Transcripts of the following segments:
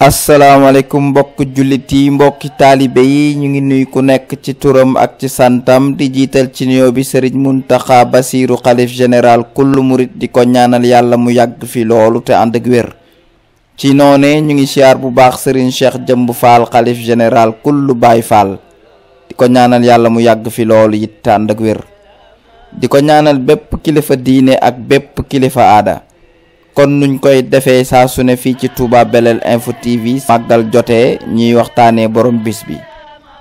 asalaamaaleykum mbokk jullit yi mbokki taalibe yi ñu ngi nuy ku nekk ci turam ak ci santam di jiital ci nuyoo bi sëriñ Muntaxa Basiiru xalif général kullu murit di ko ñaanal yàlla mu yàgg fi loolu te ànd ak wér. ci noone ñu ngi siyaar bu baax sëriñ Cheikh Jëmb Fall xalif général kullu Baay Fall di ko ñaanal yàlla mu yàgg fi loolu it te ànd ak wér. di ko ñaanal bépp kilifa diine ak bépp kilifa aada. kon nuñ koy defee saa su ne fii ci Touba Belel Info TV màggal jotee ñuy waxtaanee borom bis bi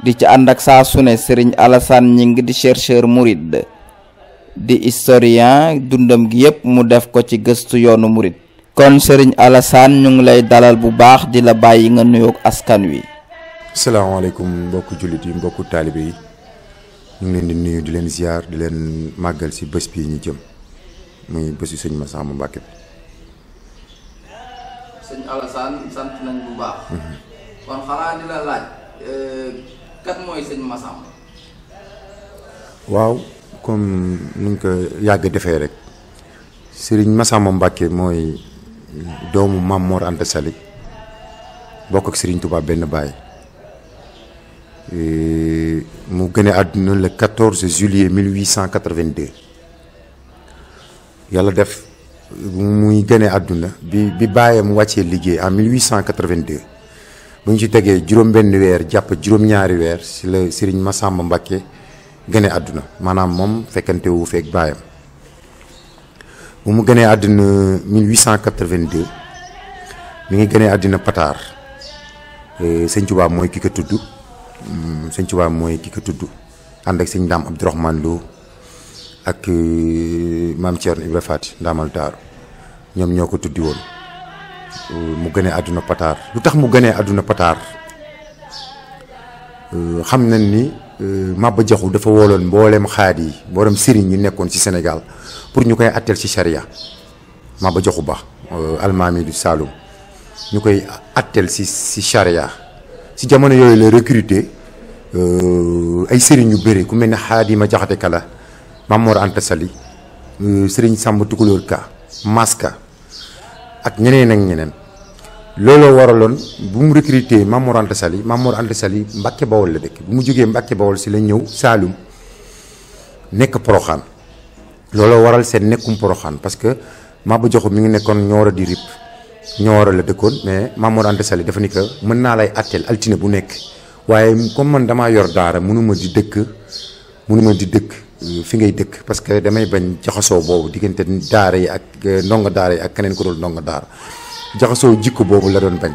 di ci ànd ak saa su ne Serigne Alassane Gningue di chercheur mouride di historien dundam gi yépp mu def ko ci gëstu yoonu mouride. kon Serigne Alassane ñu ngi lay dalal bu baax di la bàyyi nga nuyoog askan wi. salaamaaleykum mbokku jullit yi mbokku taalibe yi ñu ngi leen di nuyu di leen ziar di leen màggal si bés bii ñu jëm muy bésu sëñ Massamba Mbacké bi. sëñ Alassane sant nañ bu baax. kon xanaa di la laaj kat mooy sëñ Massamba. waaw comme nuñ ko yàgg defee rek sëriñ Massamba Mbacké mooy doomu Mame Mor Anta Sali bokk ak sëriñ Touba benn baay mu gën a àdduna le 14 juillet 1882 yàlla def. muy gënee àdduna bi bàyyam wàccee liggéey en 1882 bu ñu ci tegee juróom-benn weer jàpp juróom-ñaari weer si la Serigne Massamba Mbacké gënee àdduna maanaam moom fekkante wu feek bàyyam bu mu gënee àdduna 1882 mi ngi gënee àdduna Pataar sëñ Tuubaa mooy ki ko tudd sëñ Tuubaa mooy ki ko tudd ànd ak sëñ Daam Abdourahmane Lo ak maam Thierno Ibra Faty ndaamal daaru ñoom ñoo ko tuddi woon mu gënee àdduna Pataar lu tax mu gënee àdduna Pataar xam nañ ni Maba Jaxu dafa wooloon mbooleem xaad yi mbooleem sëriñ yi nekkoon ci Sénégal pour ñu koy atteel ci charia Maba Jaxu Ba almaami du Saloum ñu koy atteel ci charia ci jamono yooyu la recruter ay sëriñ yu bëri ku mel ne Xaadima Jaxate Kala Mame Mor Anta Sali Serigne Samba Tukulóor Ka Maska ak ñeneen ak ñeneen looloo waraloon bu mu recruter Mame Mor Anta Sali Mbàkke Bawol la dëkk bu mu jógee Mbàkke Bawol si la ñëw Saalum nekk Poroxaan looloo waral seen nekkum Poroxaan parce que Maba Jaxu mi ngi nekkoon Ñooro di Rip Ñooro la dëkkoon mais Mame Mor Anta Sali dafa ni que mën naa lay atteel altine bu nekk waaye comme man damaa yor daara mënuma di dëkk fi ngay dëkk parce que damay bañ jaxasoo boobu diggante daara yi ak ndongo daara yi ak keneen ko dul ndongo daara jaxasoo jikko boobu la doon bañ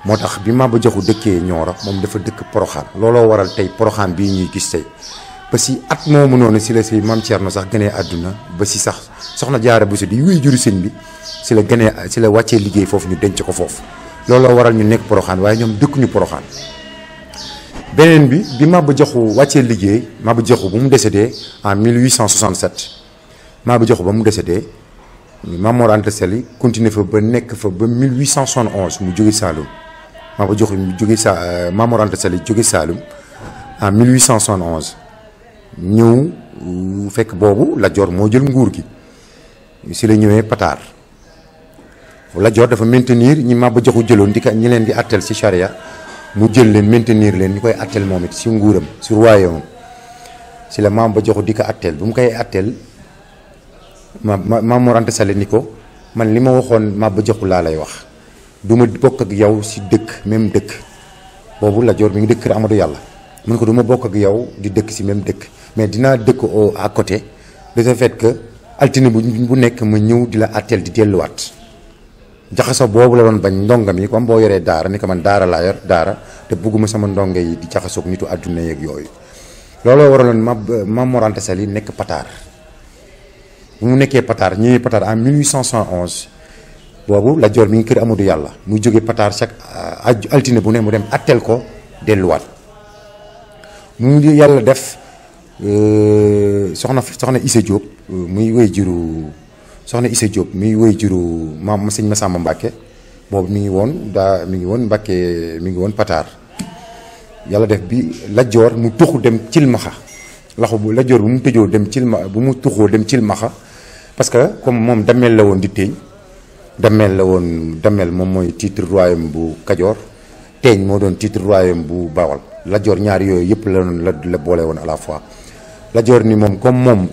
moo tax bi Maba Jaxu dëkkee Ñooro moom dafa dëkk Poroxaan looloo waral tey Poroxaan bii ñuy gis tey ba si at moomu noonu si la si Maam Thierno sax gënee àdduna ba si sax soxna Jaara Buso di wuy juru sëñ bi si la wàccee liggéey foofu ñu denc ko foofu looloo waral ñu nekk Poroxaan waaye ñoom dëkkuñu Poroxaan. beneen bi Maba Jaxu wàccee liggéey Maba Jaxu bu mu décédé en 1867 Maba Jaxu ba mu décédé Mame Mor Anta Sali continué fa ba nekk fa ba 1871 mu jóge Saalum Maba Jaxu mu jóge Mame Mor Anta Sali jóge Saalum en 1871 ñëw fekk boobu Lat Joor moo jël nguur gi si la ñëwee Pataar Lat Joor dafa maintenir ñi Maba Jaxu jëloon di ka ñi leen di attel ci charia mu jël leen maintenir leen ñu koy atteel moom it si nguuram si royaume si la Maba Jaxu di ko atteel bu mu koy atteel Mame Mor Anta Sali ni ko man li ma waxoon Maba Jaxu laa lay wax du ma bokk ak yow si dëkk même dëkk boobu Lat Joor mi ngi dëkk kër Amadou Yàlla mun ko du ma bokk ak yow di dëkk si même dëkk mais dinaa dëkk à côté de ce fait que altine bu nekk ma ñëw di la atteel di delluwaat jaxaso boobu la doon bañ ndonga mi comme boo yoree daara ni ko man daara laa yor daara te bëgguma sama ndonga yi di jaxasoog nitu àdduna yeeg yooyu looloo waraloon Mame Mor Anta Sali nekk Pataar bu mu nekkee Pataar ñëwee Pataar en 1871 boobu Lat Joor mi ngi kër Amadou Yàlla muy jógee Pataar chaque altine bu ne mu dem atteel ko delluwaat mu yàlla def soxna Issa Diop muy wéy juru soxna Issa Diop mi woy juru maam sëñ Massamba Mbacké boobu mi ngi woon Mbacké mi ngi woon Pataar yàlla def bi Lat Joor mu tuxu dem Cilmaxa Lat Joor bu mu tuxoo dem Cilmaxa parce que comme moom damel la woon di téeñ Damel la woon. Damel moom mooy titre royaume bu Kajoor. Teeñ moo doon titre royaume bu Bawol. Lat Joor ñaar yooyu yëpp la boole woon à la fois. Lat Joor ni moom comme moom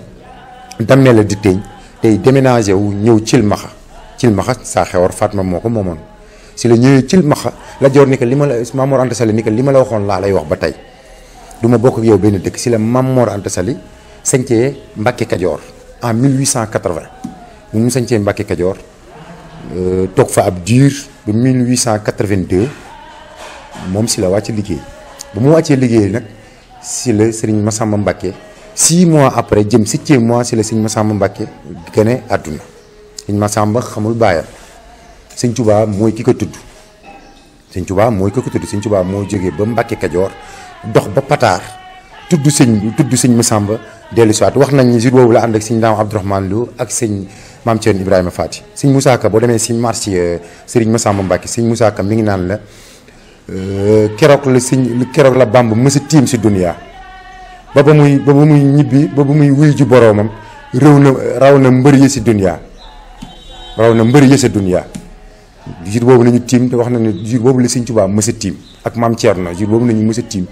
Damel la di Teeñ tey déménagé wu ñëw Cilmaxa saa xewar Fatma moo ko moomoon si la ñëwee Cilmaxa Lat Joor ni que li ma la Maam Mor Anta Sali ni que li ma la waxoon laa lay wax ba tey du ma bokk ak yow benn dëkk si la Maam Mor Anta Sali sañcee Mbàkke Kajoor en 1880 mu sañcee Mbàkke Kajoor toog fa ab diir ba 1882 moom si la wàcc liggéey ba mu wàccee liggéey nag si la Serigne Massamba Mbàkke 6 mois après jëm 7e mois si la Serigne Massamba Mbàkke gane àdduna Serigne Massamba xamul baayam Serigne Touba mooy ki ko tudd Serigne Touba mooy ki ko tudd Serigne Touba moo jógee ba Mbàkke Kajoor dox ba Pataar tudd Serigne Massamba dellu si waat wax nañ ni jour boobu la ànd ak Serigne Daam Abdourahmane Lo ak Serigne Maam Thierno Ibrahima Fati Serigne Moussa Ka boo demee si marché Serigne Massamba Mbàkke Serigne Moussa Ka mi ngi naan la keroog la Bàmb mësa tiim si dunia ba muy ñibbi ba muy wuyu ji boroomam raw na mbër yi si dunia jour boobu nañu tiim te wax na ne jour boobu la Serigne Touba mësa tiim ak Maam Thierno jour boobu nañu mësa tiim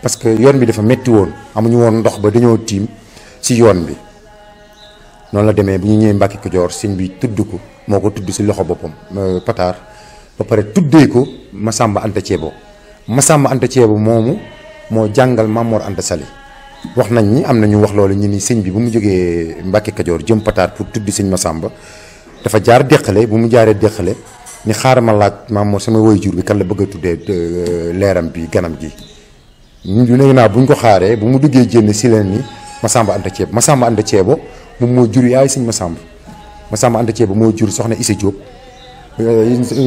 parce que yoon bi dafa metti woon amuñu woon ndox ba dañoo tiim si yoon bi noonu la demee bu ñu ñëwee Mbàkke Kajoor sëñ bi tudd ko moo ko tudd si loxo boppam Pataar ba pare tuddee ko Massamba Anta Ceebo moomu moo jàngal Maam Mor Anta Sali wax nañ ni am na ñu wax loolu ñu ni sëñ bi bu mu jógee Mbàkke Kajoor jëm Pataar pour tudd sëñ Massamba dafa jaar Déqale bu mu jaaree Déqale ni xaaral ma laaj Maam Mor sama waajur bi kan la bëgg a tuddee leeram bi ganam gi ñu ne naa bu ñu ko xaaree bu mu duggee jënd si leen ni Massamba Anta Ceebo moom moo jur yaay sëñ Massamba Anta Ceebo moo jur soxna Issa Diop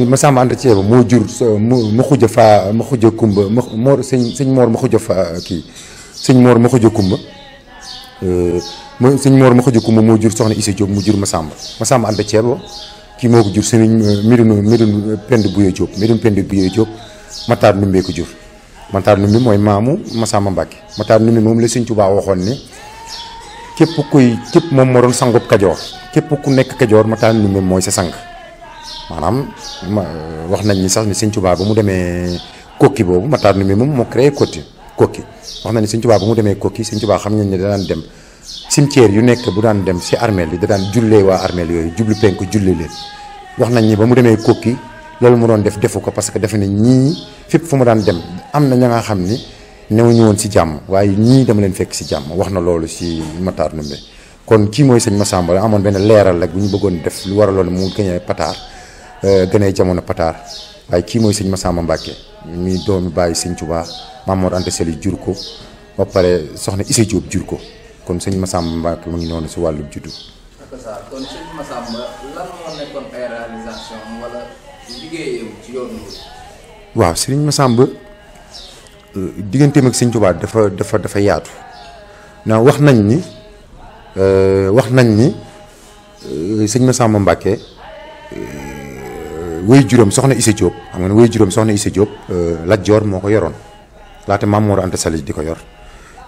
Massamba Anta Ceebo moo jur ma xuja kumba Mor sëñ Mor ma xuja fa kii sëñ Mor ma xuja kumba sëñ Mor ma xuja kumba moo jur soxna Issa Diop mu jur Massamba Anta Ceebo kii moo ko jur sëñ Médoune Pend Bouye Diop Matar Ndumbe ko jur Matar Ndumbe mooy maamu Massamba Mbàkke Matar Ndumbe moom la sëñ Tuubaa waxoon ni képp moom moo doon sangub Kajoor képp ku nekk Kajoor Matar Ndumbe mooy sa sang maanaam wax nañ ni sax ni Sëñ Tuubaa ba mu demee kokki boobu Matar Ndumbe moom moo créé kokki wax nañ ni Sëñ Tuubaa ba mu demee kokki Sëñ Tuubaa xam ngeen ne da daan dem cimetière yu nekk bu daan dem si armeel yi da daan jullee waa armeel yooyu jublu penku jullee leen wax nañ ni ba mu demee kokki loolu mu doon defu ko parce que defe ne ñii fépp fu mu daan dem am na ña nga xam ni newuñu woon si jàmm waaye ñii dama leen fekk si jàmm wax na loolu si Matar Ndumbe kon kii mooy sëñ Massamba amoon benn leeral rek bu ñu bëggoon def lu waraloon mu gënee Pataar gënee jamono Pataar waaye kii mooy sëñ Massamba Mbàkke mi doomi bàyyi sëñ Tuubaa Maam Mor Anta Sali jur ko ba pare soxna Issa Diop jur ko kon sëñ Massamba Mbàkke mu ngi noonu si wàllu juddu. kon sëñ Massamba lan moo nekkoon ay réalisation wala liggéeyam ci yoonu. waaw sëñ Massamba digganteem ak sëñ Tuubaa dafa yaatu na wax nañ ni sëñ Massamba Mbàkke wéy juróom soxna Issa Diop xam nga ne wéy juróom soxna Issa Diop Lat Joor moo ko yoroon laata Maam Mor Anta Sali di ko yor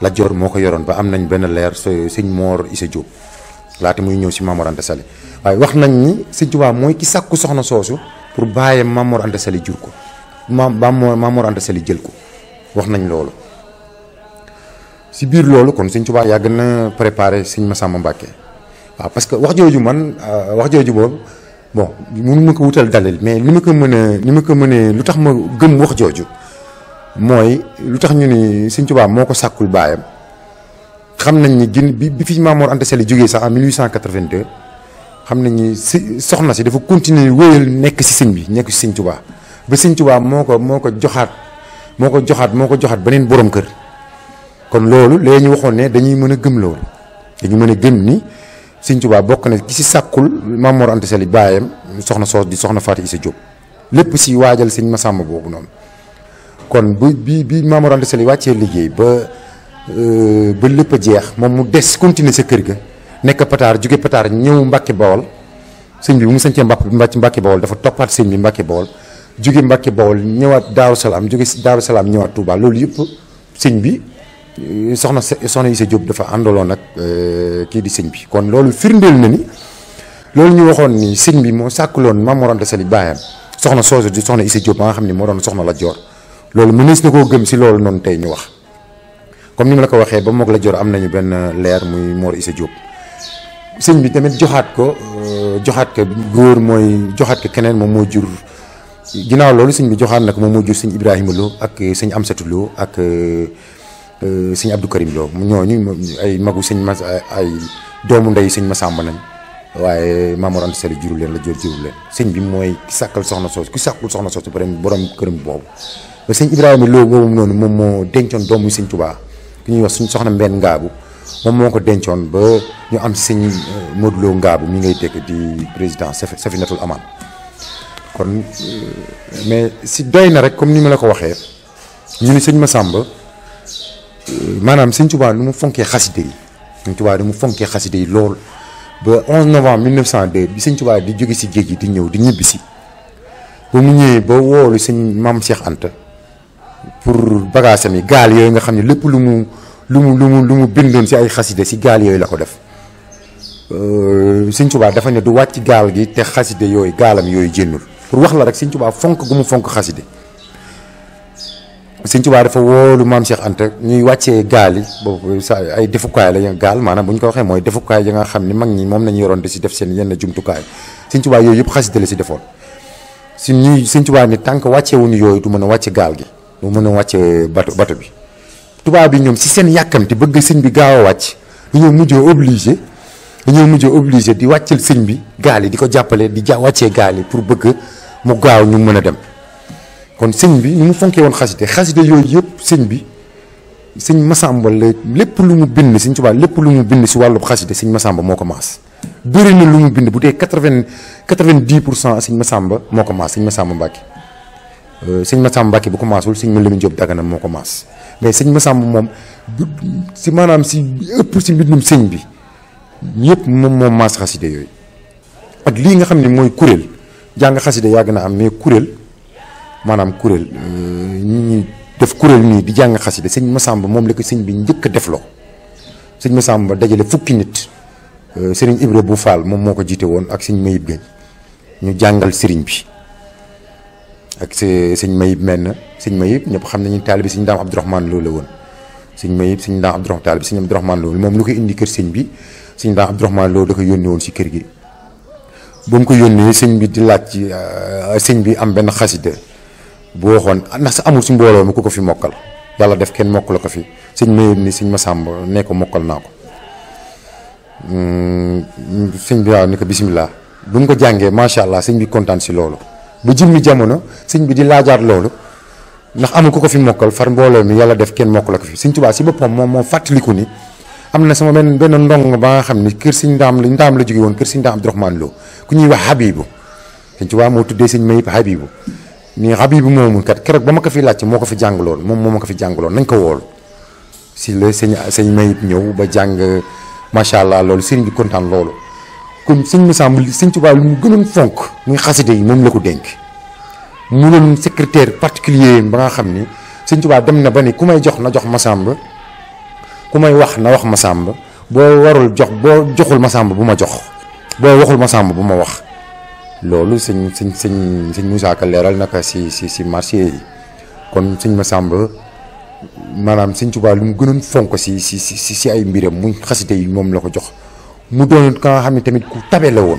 Lat Joor moo ko yoroon ba am nañ benn leer sëñ Mor Issa Diop laata muy ñëw si Maam Mor Anta Sali waaye wax nañ ni sëñ Tuubaa mooy ki sàkku soxna soosu pour bàyyee Maam Mor Anta Sali jur ko Maam Mor Anta Sali jël ko wax nañ loolu si biir loolu kon sëñ Tuubaa yàgg na préparé sëñ Massamba Mbàkke waaw parce que wax jooju boobu bon mënu ma ko wutal dalil mais li ma ko mënee lu tax ma gëm wax jooju mooy lu tax ñu ni sëñ Tuubaa moo ko sàkkul baayam xam nañ ni bi fi Maam Mor Anta Sali jógee sax en 1882 xam nañ ni si soxna si dafa continuer wéyal nekk si sëñ bi nekk si sëñ Tuubaa ba sëñ Tuubaa moo ko joxaat beneen borom kër kon loolu léegi ñu waxoon ne dañuy mën a gëm loolu dañu mën a gëm ni sëñ Tuubaa bokk na ki si sàkkul Maam Mor Anta Sali baayam soxna soos di soxna Faati Issa Diop lépp si waajal sëñ Massamba boobu noonu kon bi Maam Mor Anta Sali wàccee liggéey ba lépp a jeex moom mu des continuer sa kër ga nekk Pataar jóge Pataar ñëw Mbàkke Bawol sëñ bi bu mu sañcee Mbàkke Bawol dafa toppaat sëñ bi Mbàkke Bawol jóge Mbàkke Bawol ñëwaat Daaru Salaam jóge Daaru Salaam ñëwaat Touba loolu yëpp sëñ bi soxna Issa Diop dafa àndaloon ak kii di sëñ bi kon loolu firndeel na ni loolu ñu waxoon ni sëñ bi moo sàkkuloon Maam Mor Anta Sali baayam soxna soosu di soxna Issa Diop ba nga xam ni moo doon soxna Lat Joor loolu mënees na koo gëm si loolu noonu tey ñu wax comme ni ma la ko waxee ba moog Lat Joor am nañu benn leer muy Mor Issa Diop sëñ bi tamit joxaat ko góor mooy joxaat ko keneen moom moo jur ginnaaw loolu sëñ bi joxaat na ko moom moo jur sëñ Ibrahima Lo ak sëñ Amsatou Lo ak sëñ Abdou Karim Lo ñooñu ay magu sëñ mas ay doomu ndey sëñ Massamba nañ waaye Maam Mor Anta Sali juru leen Lat Joor juru leen sëñ bi mooy ki sàkkal soxna soos ki sàkkul soxna soos ba borom këram boobu ba sëñ Ibrahima Lo boobu noonu moom moo dencoon doomu sëñ Touba ki ñuy wax suñ soxna Mbène Ngaabu moom moo ko dencoon ba ñu am sëñ Modou Lo Ngaabu mi ngay dégg di président Safinatul Aman kon mais si doy na rek comme ni ma la ko waxee ñu ni sëñ Massamba maanaam sëñ Touba nu mu fonkee xaside yi sëñ Touba nu mu fonkee xaside yi lool ba 11 novembre 1902 bi sëñ Touba di jóge si géej gi di ñëw di ñibbi si ba mu ñëwee ba woolu sëñ Maam Cheikh Anta pour bagaasam yi gaal yooyu nga xam ne lépp lu mu bindoon si ay xaside si gaal yooyu la ko def sëñ Touba dafa ne du wàcc gaal gi te xaside yooyu gaalam yooyu jénnul pour wax la rek sëñ Touba fonk gu mu fonk xaside sëñ Touba dafa woolu Maam Cheikh Anta ñuy wàccee gaal yi boobu sa ay defukaay la gaal maanaam bu ñu ko waxee mooy defukaay yi nga xam ni mag ñi moom nañu yoroon di si def seen yenn jumtukaay sëñ Touba yooyu yëpp xaside la si defoon si ñuy sëñ Touba ni tant que wàccewuñu yooyu du mën a wàcce gaal gi du mën a wàcce bato bi tubaab bi ñoom si seen yàkkamti bëgg sëñ bi gaaw a wàcc dañoo mujjee obligé di wàccal sëñ bi gaal yi di ko jàppale di wàccee gaal yi pour bëgg mu gaaw ñu mën a dem kon sëñ bi ni mu fonkee woon xaside yooyu yëpp sëñ Massamba la lépp lu mu bind sëñ Tuubaa lépp lu mu bind si wàllu xaside sëñ Massamba moo ko maas bëri na lu mu bind bu dee 90% sëñ Massamba moo ko maas sëñ Massamba Mbàkke sëñ Massamba Mbàkke bu ko maasul sëñ Malamine Diop Dagana moo ko maas mais sëñ Massamba moom si maanaam si ëpp si mbindum sëñ bi ñëpp moom maas xaside yooyu ak lii nga xam ne mooy kuréel jàng xaside yàgg na am mais kuréel ñi def kuréel nii di jàng xaside sëñ Massamba moom la ko sëñ bi njëkk a defloo sëñ Massamba dajale fukki nit sëriñ Ibra bu Fall moom moo ko jiite woon ak sëñ Mayib Gañ ñu jàngal sëriñ bi ak sëñ Mayib sëñ Mayib ñëpp xam nañu taalibe sëñ Daam Abdourahmane Lo la woon sëñ Mayib sëñ Daam Abdourahmane taalibe sëñ Abdourahmane Lo moom lu ko indi kër sëñ bi sëñ Daam Abdourahmane Lo da ko yónnee woon si kër gi ba mu ko yónnee sëñ bi di laaj ci sëñ bi am benn xasida bu waxoon ndax sa amul si mbooloo mi ku ko fi mokkal yàlla def kenn mokkal ko fi sëñ Mayib ni sëñ Massamba ne ko mokkal naa ko sëñ bi waaw ni ko bisimilah bu mu ko jàngee macha allah sëñ bi kontaan si loolu ba jëmmi jamono sëñ bi di laajaat loolu ndax amul ku ko fi mokkal far mbooloo mi yàlla def kenn mokkal ko fi sëñ Tuubaa si boppam moom moo fàttaliku ni am na sama benn ndong ba nga xam ni kër sëñ ndaam la jóge woon kër sëñ Daam Abdourahmane Lo ku ñuy wax Habibu sëñ Tuubaa moo tuddee sëñ Mayib Habibu nii Habibu moomu kat keroog ba ma ko fi laajte moo ko fi jàngaloon moom moo ma ko fi jàngaloon nañ ko wool si la sëñ Mayib ñëw ba jàng macha allah loolu sëriñ bi kontaan loolu kon sëñ Massamba sëñ Tuubaa lu mu gënoon fonk muy xaside yi moom la ko dénk mu doon secrétaire particulier ba nga xam ni sëñ Tuubaa dem na ba ni ku may jox na jox Massamba ku may wax na wax Massamba boo joxul Massamba bu ma jox boo waxul Massamba bu ma wax loolu sëñ Moussa Ka leeral naka si marché yi kon sëñ Massamba maanaam sëñ Tuubaa lu mu gënoon fonk si ay mbiram muy xaside yi moom la ko jox mu doon ka nga xam ne tamit ku tabe la woon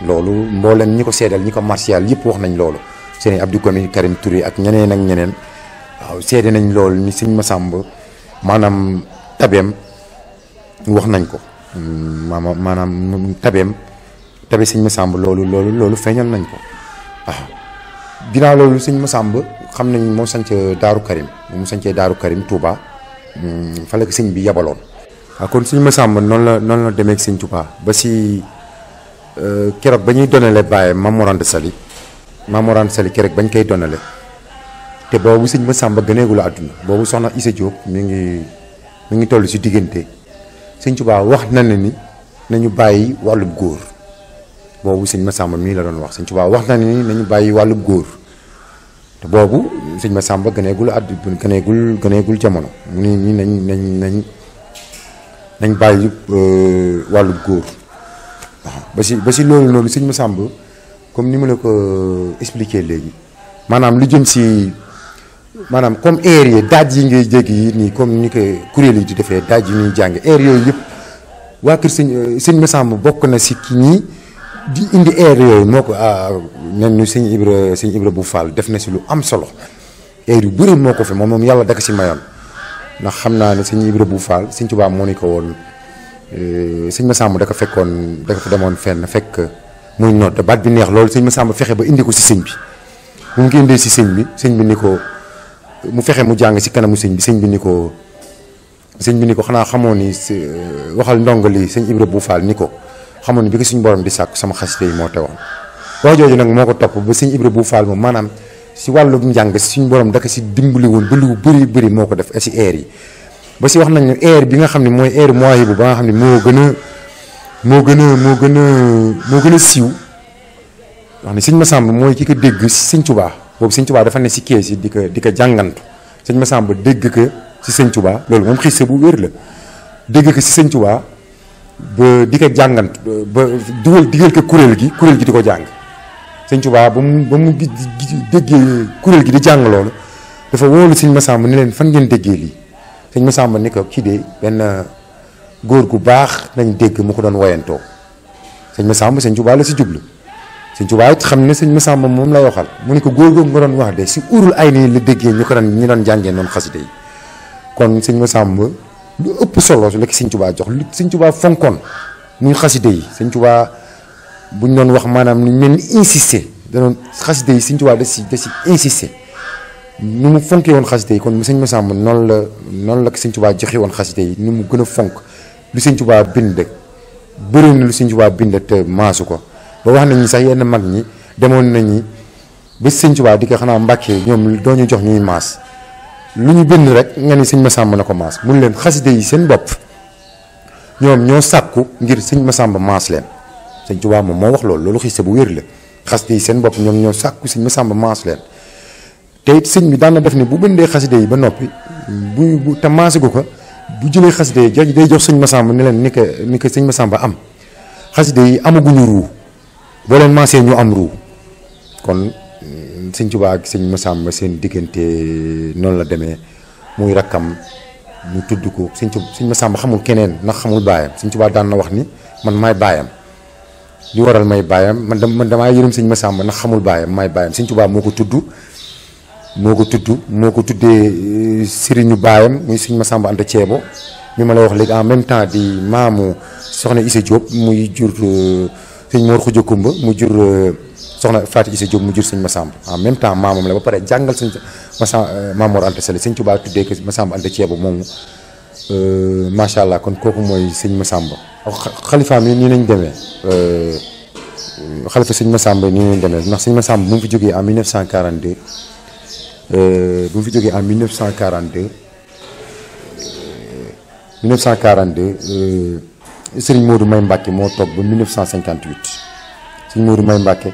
loolu mboolem ñi ko seedal ñi ko martial yëpp wax nañ loolu sëñ Abdou Karim Touré ak ñeneen waaw seede nañ loolu ni sëñ Massamba maanaam tabeem wax nañ ko maanaam tabe sëñ Massamba loolu feeñal nañ ko waaw ginnaaw loolu sëñ Massamba xam nañ moo sanc Daaru Karim mu sancee Daaru Karim Touba fa la ko sëñ bi yabaloon waaw kon sëñ Massamba noonu la demee ak sëñ Touba ba si keroog ba ñuy donale bàyyi Maam Mor Anta Sali keroog bañ koy donale te boobu sëñ Massamba gëneegul àdduna boobu soxna Issa Diop mi ngi toll si diggante sëñ Touba wax na ne ni nañu bàyyi wàllub góor boobu sëñ Massamba mii la doon wax sëñ Touba wax na ne ni nañu bàyyi wàllub góor te boobu sëñ Massamba gëneegul àdduna gëneegul jamono mu ni nii nañ bàyyi wàllub góor ba si loolu noonu sëñ Massamba comme ni ma la ko expliqué léegi maanaam lu jëm si maanaam comme air yi daaj yi ngay jéggi yi nii comme ni ko kuréel yi di defee daaj yi ñuy jàng air yooyu yëpp waa kër sëñ Massamba bokk na si ki ñi di indi air yooyu moo ko nen ñu sëñ Ibra bu Fall def na si lu am solo air yu bëri moo ko fi moom yàlla daka si mayoon ndax xam naa ne sëñ Ibra bu Fall sëñ Tuubaa moo ni ko woon sëñ Massamba da ko fekkoon da ko fa demoon fenn fekk muy noot baat bi neex loolu sëñ Massamba fexe ba indi ko si sëñ bi bu mu génnee si sëñ bi ni ko mu fexe mu jàng si kanamu sëñ bi ni ko xanaa xamoo ni waxal ndongo li sëñ Ibra bu Fall ni ko xamoon ni bi ko suñu borom di sàkk sama xasida yi moo teewoon wax jooju nag moo ko topp ba sëñ Ibra bu Fall moom maanaam si wàllu njàng suñu borom da ko si dimbali woon ba lu bëri moo ko def si air yi ba si wax nañ ne air bi nga xam ne mooy air Mawahibou ba nga xam ne moo gën a siiw wax ne sëñ Massamba mooy ki ko dégg si sëñ Tuubaa boobu sëñ Tuubaa dafa ne si kees yi di ko jàngantu sëñ Massamba dégg ko si sëñ Tuubaa loolu moom xisse bu wér la dégg ko si sëñ Tuubaa ba di ko jàngant ba digal ko kuréel gi di ko jàng sëñ Tuubaa ba mu déggee kuréel gi di jàng loolu dafa wóolu sëñ Massamba ni leen fan ngeen déggee lii sëñ Massamba ni ko kii de benn góor gu baax nañ dégg mu ko doon woyantoo sëñ Massamba sëñ Tuubaa la si jublu sëñ Tuubaa it xam ne sëñ Massamba moom lay waxal mu ni ko góor googu nga doon wax de si urul ay nii la déggee ñu doon jàngee noonu xasida yi kon sëñ Massamba lu ëpp solo la ki sëñ Tuubaa jox lu sëñ Tuubaa fonkoon muy xasida yi sëñ Tuubaa buñ doon wax maanaam ni mel ni insister danoon xasida yi sëñ Tuubaa da si insister ni mu fonkee woon xasida yi kon sëñ Massamba noonu la ko sëñ Tuubaa joxe woon xasida yi ni mu gën a fonk lu sëñ Tuubaa bind bëri na lu sëñ Tuubaa bind te maasu ko ba wax nañ ni sax yenn mag ñi demoon nañu ba sëñ Tuubaa di ko xanaa Mbàkke ñoom doo ñu jox ñuy maas lu ñu bind rek nga ni sëñ Massamba na ko maas mun leen xasida yi seen bopp ñoom ñoo sàkku ngir sëñ Massamba maas leen sëñ Tuubaa moom moo wax loolu xiste bu wér la xasida yi seen bopp ñoom ñoo sàkku sëñ Massamba maas leen te it sëñ bi daan na def ne bu bindee xasida yi ba noppi bu te maasigu ko bu jëlee xasida yi day jox sëñ Massamba ni leen ni ko sëñ Massamba am xasida yi amaguñu ruu boo leen maasee ñu am ruu kon sëñ Tuubaa ak sëñ Massamba seen diggante noonu la demee muy rakkam ñu tudd ko sëñ Massamba xamul keneen ndax xamul baayam sëñ Tuubaa daan na wax ni man maay baayam li waral may baayam man damaa yërëm sëñ Massamba ndax xamul baayam maay baayam sëñ Tuubaa moo ko tuddee sëriñu baayam muy sëñ Massamba Anta Ceebo mi ma lay wax léegi en même temps di maamu soxna Issa Diop muy jur sëñ Mor Xuja Kumba mu jur soxna Fatou Issa Diop mu jur sëñ Massamba en même temps maamam la ba pare jàngal sëñ Maam Mor Anta Sali sëñ Tuubaa tuddee ko Massamba Anta Ceebo moomu macha allah kon kooku mooy sëñ Massamba xalifaam yi nii nañ demee xalifa sëñ Massamba nii nañ demee ndax sëñ Massamba bu mu fi jógee en 1942 sëriñ Modou May Mbacke moo toog ba 1958 sëñ Modou May Mbacke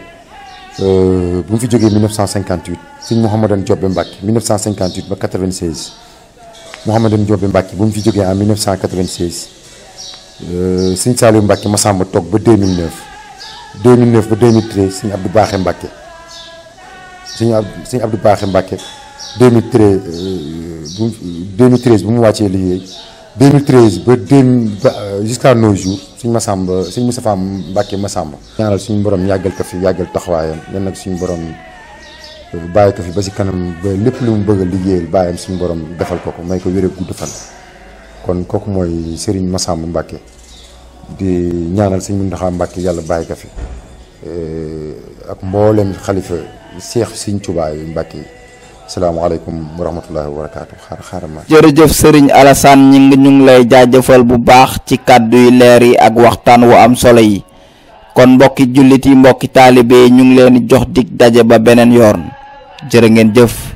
bu mu fi jógee 1958 sëñ Mouhamadane Diobé Mbacke 1958 ba 96 Mouhamadane Diobé Mbacke bu mu fi jógee en 1996 sëñ Saliou Mbacke Massamba toog ba 2009 ba 2013 sëñ Abdou Baaxe Mbacke sëñ Abdou Baaxe Mbacke 2013 bu mu wàccee liggéey 2013 ba jusqu'à nos jours sëñ Massamba sëñ Moustapha Mbacke Massamba ñaanal suñu borom yàggal ko fi yàggal taxawaayam yan nag suñu borom bàyyi ko fi ba si kanam ba lépp lu mu bëgg a liggéeyal bàyyam suñu borom defal ko may ko wér gudd fan kon kooku mooy Serigne Massamba Mbacke di ñaanal sëñ Mountakha Mbacke yàlla bàyyi ko fi ak mboolem xalifa Seex Sëñ Tuubaa yi Mbacke salaamaaleykum wa rahmatullahi wa barakaatu xaaral ma. jërëjëf Serigne Alassane ñu ngi lay jaajëfal bu baax ci kàddu yu leer yi ak waxtaan wu am solo yi kon mbokki jullit yi mbokki taalibe yi ñu ngi leen di jox dig daje ba beneen yoon jërë ngeen jëf.